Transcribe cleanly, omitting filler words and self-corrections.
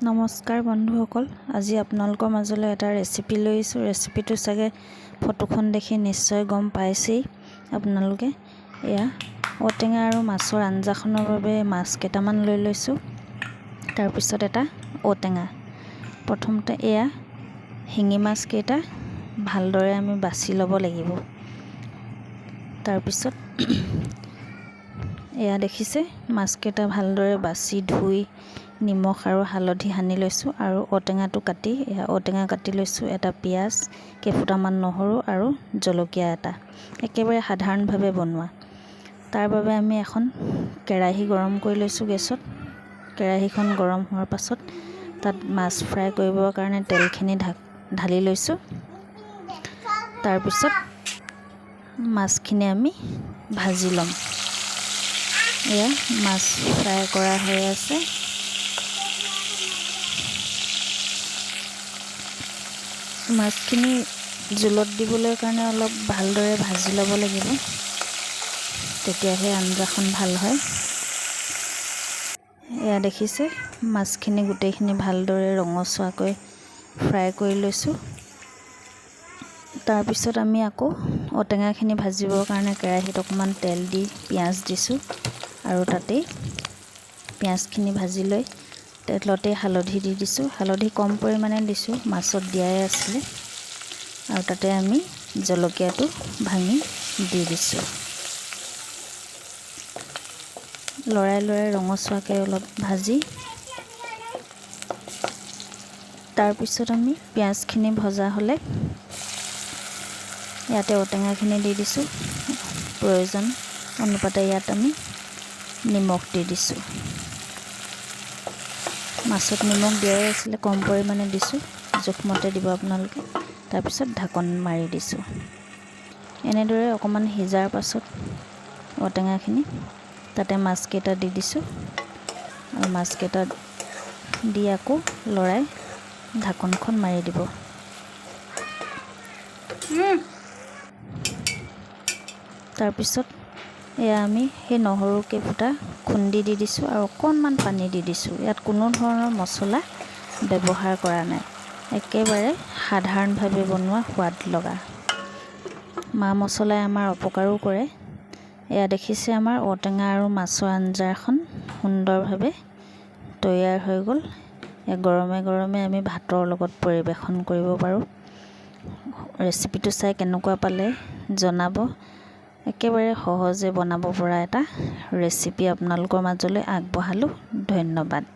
নমস্কাৰ বন্ধুসকল, আজি আপোনালোকৰ মাজলৈ এটা ৰেচিপি লৈছোঁ। ৰেচিপিটো চাগে ফটোখন দেখি নিশ্চয় গম পাইছেই আপোনালোকে। এয়া ঔটেঙা আৰু মাছৰ আঞ্জাখনৰ বাবে মাছ কেইটামান লৈ লৈছোঁ। তাৰপিছত এটা ঔটেঙা। প্ৰথমতে এয়া শিঙি মাছকেইটা ভালদৰে আমি বাছি ল'ব লাগিব। তাৰপিছত এয়া দেখিছে, মাছকেইটা ভালদৰে বাছি ধুই নিমখ আৰু হালধি সানি লৈছোঁ আৰু ঔটেঙাটো কাটি ঔটেঙা কাটি লৈছোঁ। এটা পিঁয়াজ, কেইফুটামান নহৰু আৰু জলকীয়া এটা, একেবাৰে সাধাৰণভাৱে বনোৱা। তাৰ বাবে আমি এখন কেৰাহী গৰম কৰি লৈছোঁ গেছত। কেৰাহীখন গৰম হোৱাৰ পাছত তাত মাছ ফ্ৰাই কৰিবৰ কাৰণে তেলখিনি ঢালি লৈছোঁ। তাৰপিছত মাছখিনি আমি ভাজি ল'ম। এয়া মাছ ফ্ৰাই কৰা হৈ আছে। মাছখিনি জোলত দিবলৈ কাৰণে অলপ ভালদৰে ভাজি ল'ব লাগিব, তেতিয়াহে আঞ্জাখন ভাল হয়। এয়া দেখিছে, মাছখিনি গোটেইখিনি ভালদৰে ৰঙচুৱাকৈ ফ্ৰাই কৰি লৈছোঁ। তাৰপিছত আমি আকৌ ঔটেঙাখিনি ভাজিবৰ কাৰণে কেৰাহীত অকণমান তেল দি পিঁয়াজ দিছোঁ আৰু তাতেই পিঁয়াজখিনি ভাজি লৈ তেলতে হালধি দি দিছোঁ। হালধি কম পৰিমাণে দিছোঁ, মাছত দিয়াই আছিলে। আৰু তাতে আমি জলকীয়াটো ভাঙি দি দিছোঁ। লৰাই ৰঙচুৱাকৈ অলপ ভাজি, তাৰপিছত আমি পিঁয়াজখিনি ভজা হ'লে ইয়াতে ঔটেঙাখিনি দি দিছোঁ। প্ৰয়োজন অনুপাতে ইয়াত আমি নিমখ দি দিছোঁ। মাছত নিমখ দিয়াই আছিলে, কম পৰিমাণে দিছোঁ, জোখমতে দিব আপোনালোকে। তাৰপিছত ঢাকন মাৰি দিছোঁ। এনেদৰে অকণমান সিজাৰ পাছত ঔটেঙাখিনি তাতে মাছকেইটা দি দিছোঁ আৰু মাছকেইটা দি আকৌ লৰাই ঢাকনখন মাৰি দিব। তাৰপিছত এয়া আমি সেই নহৰু কেইফুটা খুন্দি দি দিছোঁ আৰু অকণমান পানী দি দিছোঁ। ইয়াত কোনো ধৰণৰ মছলা ব্যৱহাৰ কৰা নাই, একেবাৰে সাধাৰণভাৱে বনোৱা সোৱাদ লগা। মা মছলাই আমাৰ অপকাৰো কৰে। এয়া দেখিছে, আমাৰ ঔটেঙা আৰু মাছৰ আঞ্জাখন সুন্দৰভাৱে তৈয়াৰ হৈ গ'ল। এয়া গৰমে গৰমে আমি ভাতৰ লগত পৰিৱেশন কৰিব পাৰোঁ। ৰেচিপিটো চাই কেনেকুৱা পালে জনাব। একেবাৰে সহজে বনাব পৰা এটা ৰেচিপি আপোনালোকৰ মাজলৈ আগবঢ়ালোঁ। ধন্যবাদ।